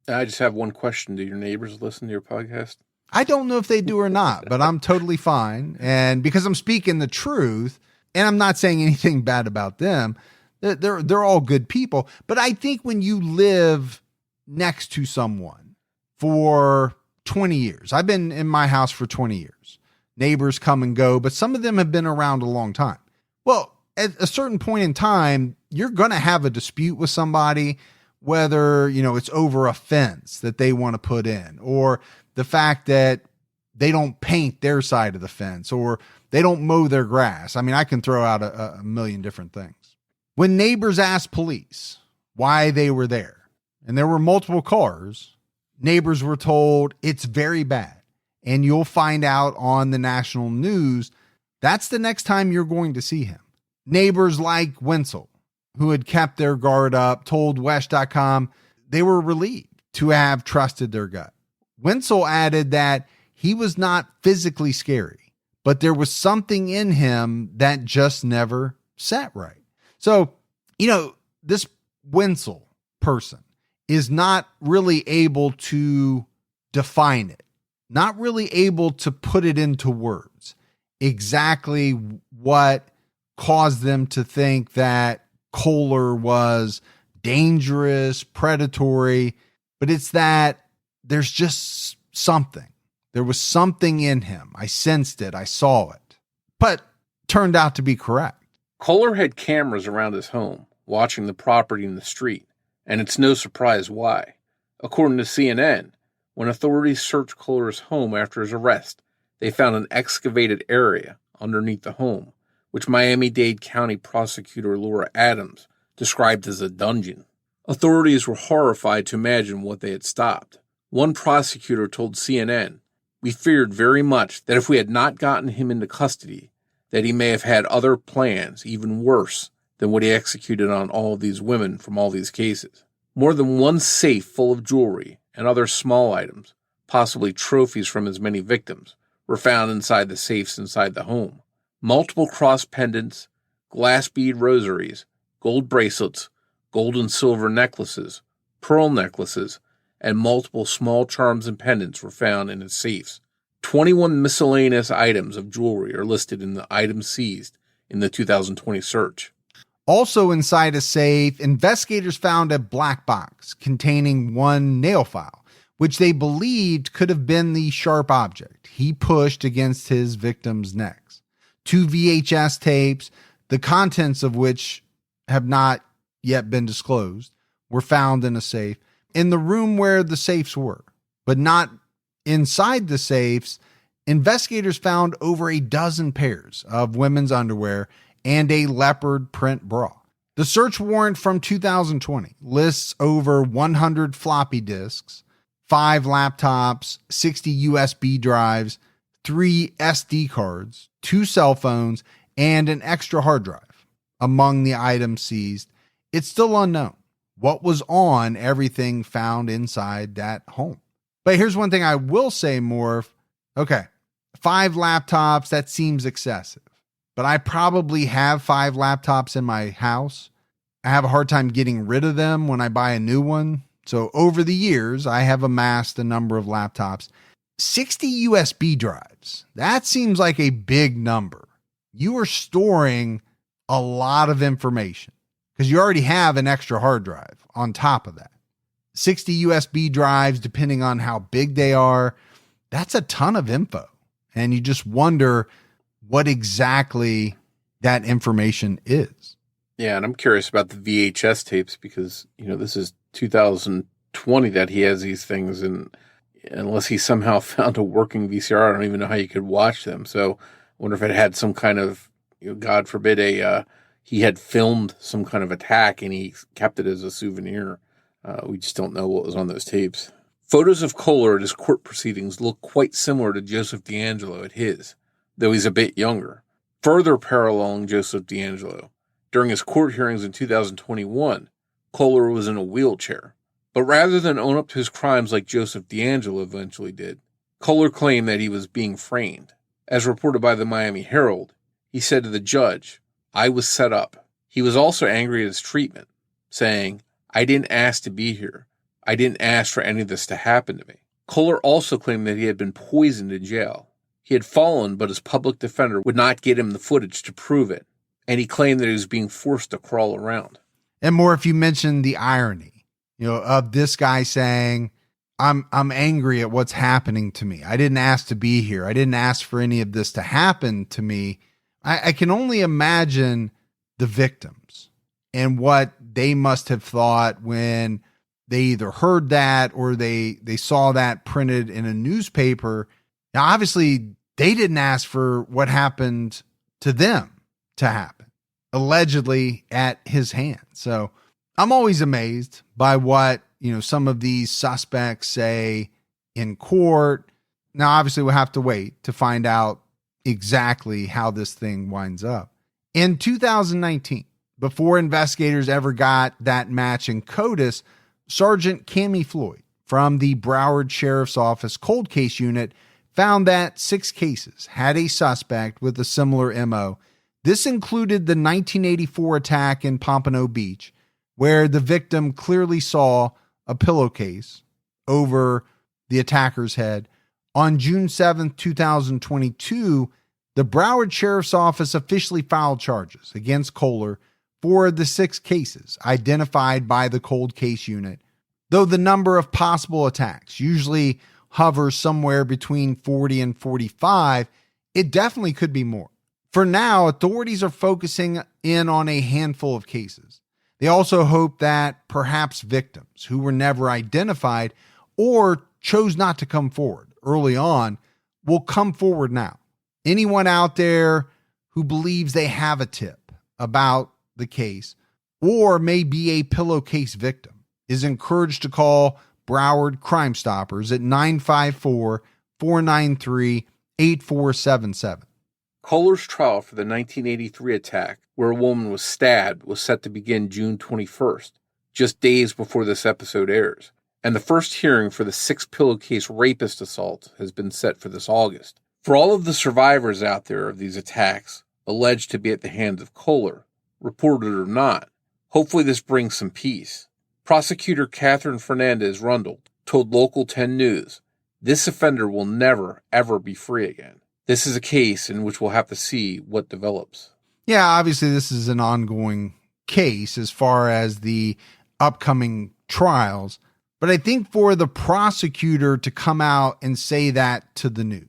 I just have one question. Do your neighbors listen to your podcast? I don't know if they do or not, but I'm totally fine. And because I'm speaking the truth, and I'm not saying anything bad about them, they're all good people. But I think when you live next to someone for 20 years, I've been in my house for 20 years. Neighbors come and go, but some of them have been around a long time. Well, at a certain point in time, you're going to have a dispute with somebody, whether, it's over a fence that they want to put in, or the fact that they don't paint their side of the fence, or they don't mow their grass. I mean, I can throw out a million different things. When neighbors asked police why they were there, and there were multiple cars, neighbors were told it's very bad. And you'll find out on the national news, that's the next time you're going to see him. Neighbors like Wenzel, who had kept their guard up, told Wesh.com they were relieved to have trusted their gut. Wenzel added that he was not physically scary, but there was something in him that just never sat right. So, this Wenzel person is not really able to define it, not really able to put it into words, exactly what caused them to think that Koehler was dangerous, predatory, but it's that there's just something. There was something in him. I sensed it. I saw it, but turned out to be correct. Koehler had cameras around his home, watching the property in the street, and it's no surprise why. According to CNN, when authorities searched Koehler's home after his arrest, they found an excavated area underneath the home, which Miami-Dade County Prosecutor Laura Adams described as a dungeon. Authorities were horrified to imagine what they had stopped. One prosecutor told CNN, "We feared very much that if we had not gotten him into custody, that he may have had other plans, even worse than what he executed on all of these women from all these cases." More than one safe full of jewelry and other small items, possibly trophies from his many victims, were found inside the safes inside the home. Multiple cross pendants, glass bead rosaries, gold bracelets, gold and silver necklaces, pearl necklaces, and multiple small charms and pendants were found in his safes. 21 miscellaneous items of jewelry are listed in the items seized in the 2020 search. Also inside a safe, investigators found a black box containing one nail file, which they believed could have been the sharp object he pushed against his victims' necks. 2 VHS tapes, the contents of which have not yet been disclosed, were found in a safe in the room where the safes were, but not inside the safes. Investigators found over a dozen pairs of women's underwear and a leopard print bra. The search warrant from 2020 lists over 100 floppy disks, 5 laptops, 60 USB drives, 3 SD cards, 2 cell phones, and an extra hard drive among the items seized. It's still unknown what was on everything found inside that home. But here's one thing I will say, Morf. Okay, 5 laptops, that seems excessive. But I probably have 5 laptops in my house. I have a hard time getting rid of them when I buy a new one. So over the years, I have amassed a number of laptops. 60 USB drives. That seems like a big number. You are storing a lot of information because you already have an extra hard drive on top of that. 60 USB drives, depending on how big they are, that's a ton of info. And you just wonder, what exactly that information is. Yeah, and I'm curious about the VHS tapes because, this is 2020 that he has these things, and unless he somehow found a working VCR, I don't even know how you could watch them. So I wonder if it had some kind of, God forbid, he had filmed some kind of attack and he kept it as a souvenir. We just don't know what was on those tapes. Photos of Koehler at his court proceedings look quite similar to Joseph DeAngelo at his, though he's a bit younger. Further paralleling Joseph DeAngelo, during his court hearings in 2021, Koehler was in a wheelchair. But rather than own up to his crimes like Joseph DeAngelo eventually did, Koehler claimed that he was being framed. As reported by the Miami Herald, he said to the judge, "I was set up." He was also angry at his treatment, saying, "I didn't ask to be here. I didn't ask for any of this to happen to me." Koehler also claimed that he had been poisoned in jail. He had fallen, but his public defender would not get him the footage to prove it, and he claimed that he was being forced to crawl around. And more, if you mentioned the irony, of this guy saying, I'm angry at what's happening to me. I didn't ask to be here. I didn't ask for any of this to happen to me. I can only imagine the victims and what they must have thought when they either heard that or they saw that printed in a newspaper. Now, obviously, they didn't ask for what happened to them to happen, allegedly at his hands. So I'm always amazed by what, some of these suspects say in court. Now, obviously, we'll have to wait to find out exactly how this thing winds up. In 2019, before investigators ever got that match in CODIS, Sergeant Cammie Floyd from the Broward Sheriff's Office Cold Case Unit found that 6 cases had a suspect with a similar MO. This included the 1984 attack in Pompano Beach, where the victim clearly saw a pillowcase over the attacker's head. On June 7, 2022, the Broward Sheriff's Office officially filed charges against Koehler for the 6 cases identified by the Cold Case Unit. Though the number of possible attacks usually hovers somewhere between 40 and 45, it definitely could be more. For now, authorities are focusing in on a handful of cases. They also hope that perhaps victims who were never identified or chose not to come forward early on will come forward now. Anyone out there who believes they have a tip about the case or may be a pillowcase victim is encouraged to call Broward Crime Stoppers at 954-493-8477. Koehler's trial for the 1983 attack, where a woman was stabbed, was set to begin June 21st, just days before this episode airs. And the first hearing for the 6 Pillowcase Rapist assault has been set for this August. For all of the survivors out there of these attacks, alleged to be at the hands of Koehler, reported or not, hopefully this brings some peace. Prosecutor Catherine Fernandez Rundle told Local 10 News, "This offender will never, ever be free again. This is a case in which we'll have to see what develops." Yeah, obviously this is an ongoing case as far as the upcoming trials. But I think for the prosecutor to come out and say that to the news,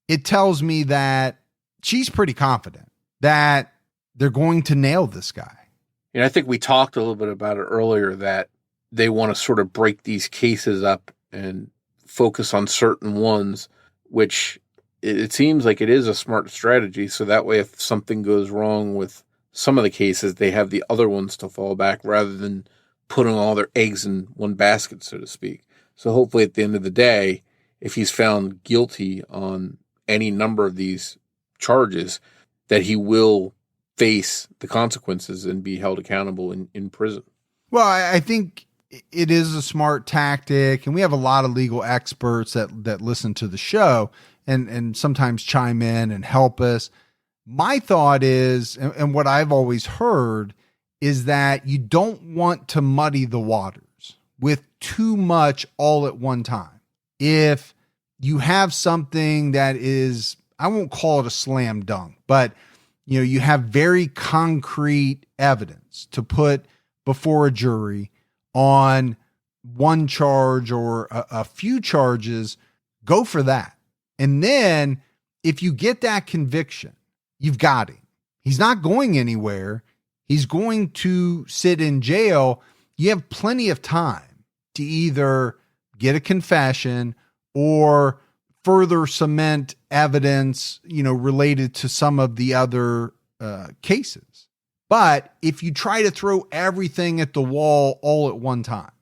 it tells me that she's pretty confident that they're going to nail this guy. And I think we talked a little bit about it earlier that they want to sort of break these cases up and focus on certain ones, which it seems like it is a smart strategy. So that way, if something goes wrong with some of the cases, they have the other ones to fall back rather than putting all their eggs in one basket, so to speak. So hopefully at the end of the day, if he's found guilty on any number of these charges, that he will face the consequences and be held accountable in prison. Well, I think it is a smart tactic, and we have a lot of legal experts that listen to the show and sometimes chime in and help us. My thought is, and what I've always heard, is that you don't want to muddy the waters with too much all at one time. If you have something that is, I won't call it a slam dunk, but you have very concrete evidence to put before a jury on one charge or a few charges, go for that. And then if you get that conviction you've got him. He's not going anywhere. He's going to sit in jail. You have plenty of time to either get a confession or further cement evidence, related to some of the other cases. But if you try to throw everything at the wall all at one time,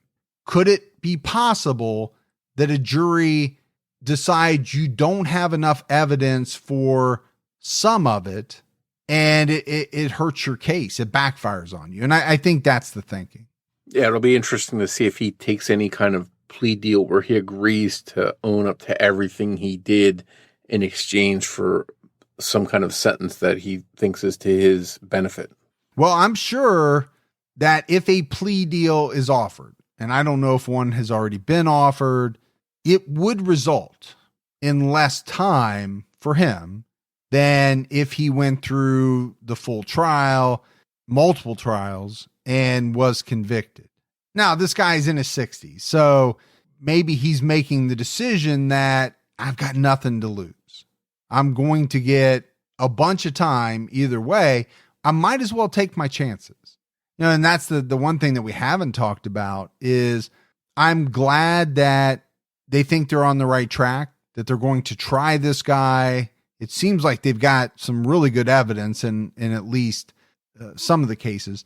could it be possible that a jury decides you don't have enough evidence for some of it and it hurts your case? It backfires on you. And I think that's the thinking. Yeah, it'll be interesting to see if he takes any kind of plea deal where he agrees to own up to everything he did in exchange for some kind of sentence that he thinks is to his benefit. Well, I'm sure that if a plea deal is offered, and I don't know if one has already been offered, it would result in less time for him than if he went through the full trial, multiple trials, and was convicted. Now, this guy's in his 60s, so maybe he's making the decision that I've got nothing to lose. I'm going to get a bunch of time either way. I might as well take my chances. And that's the one thing that we haven't talked about is I'm glad that they think they're on the right track, that they're going to try this guy. It seems like they've got some really good evidence in at least some of the cases.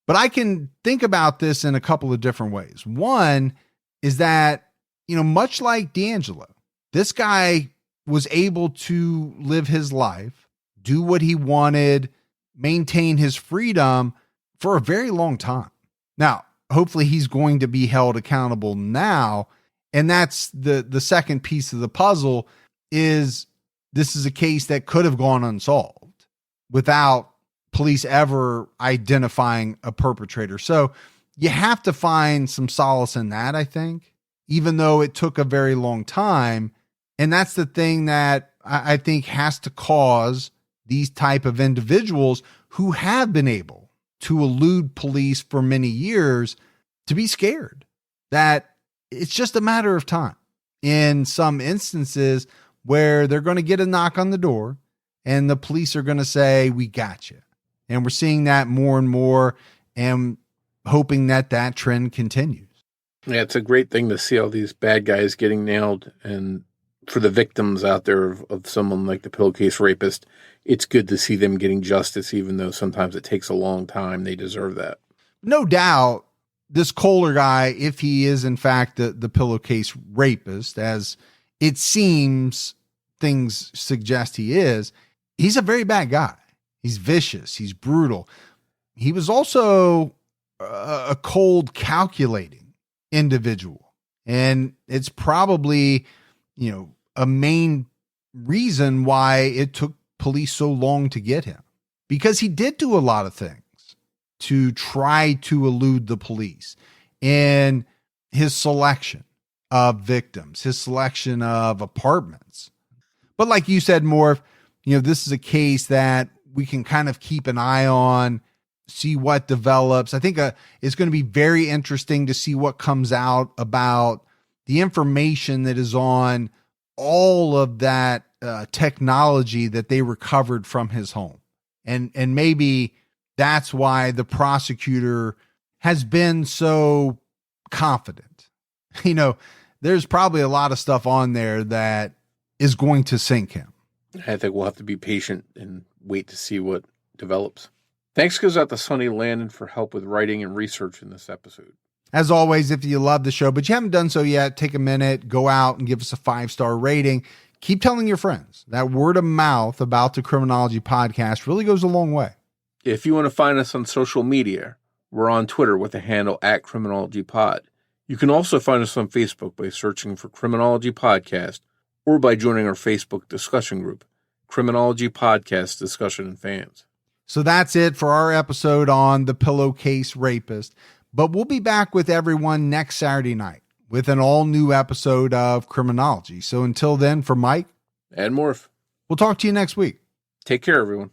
But I can think about this in a couple of different ways. One is that, much like DeAngelo, this guy was able to live his life, do what he wanted, maintain his freedom for a very long time. Now, hopefully he's going to be held accountable now. And that's the second piece of the puzzle is this is a case that could have gone unsolved without police ever identifying a perpetrator. So you have to find some solace in that, I think, even though it took a very long time. And that's the thing that I think has to cause these type of individuals who have been able to elude police for many years to be scared that it's just a matter of time. In some instances where they're going to get a knock on the door and the police are going to say, we got you. And we're seeing that more and more and hoping that that trend continues. Yeah, it's a great thing to see all these bad guys getting nailed. And for the victims out there of someone like the Pillowcase Rapist, it's good to see them getting justice, even though sometimes it takes a long time. They deserve that. No doubt, this Koehler guy, if he is in fact the Pillowcase Rapist, as it seems things suggest he is, he's a very bad guy. He's vicious. He's brutal. He was also a cold, calculating individual. And it's probably, a main reason why it took police so long to get him, because he did do a lot of things to try to elude the police in his selection of victims, his selection of apartments. But like you said, Morf, this is a case that we can kind of keep an eye on, see what develops. I think it's going to be very interesting to see what comes out about the information that is on all of that technology that they recovered from his home. And maybe that's why the prosecutor has been so confident. There's probably a lot of stuff on there that is going to sink him. I think we'll have to be patient and wait to see what develops. Thanks goes out to Sonny Landon for help with writing and research in this episode. As always, if you love the show, but you haven't done so yet, take a minute, go out and give us a 5-star rating. Keep telling your friends. That word of mouth about the Criminology podcast really goes a long way. If you want to find us on social media, we're on Twitter with the handle @CriminologyPod. You can also find us on Facebook by searching for Criminology Podcast or by joining our Facebook discussion group, Criminology Podcast Discussion and Fans. So that's it for our episode on the Pillowcase Rapist. But we'll be back with everyone next Saturday night with an all-new episode of Criminology. So until then, for Mike and Morf, we'll talk to you next week. Take care, everyone.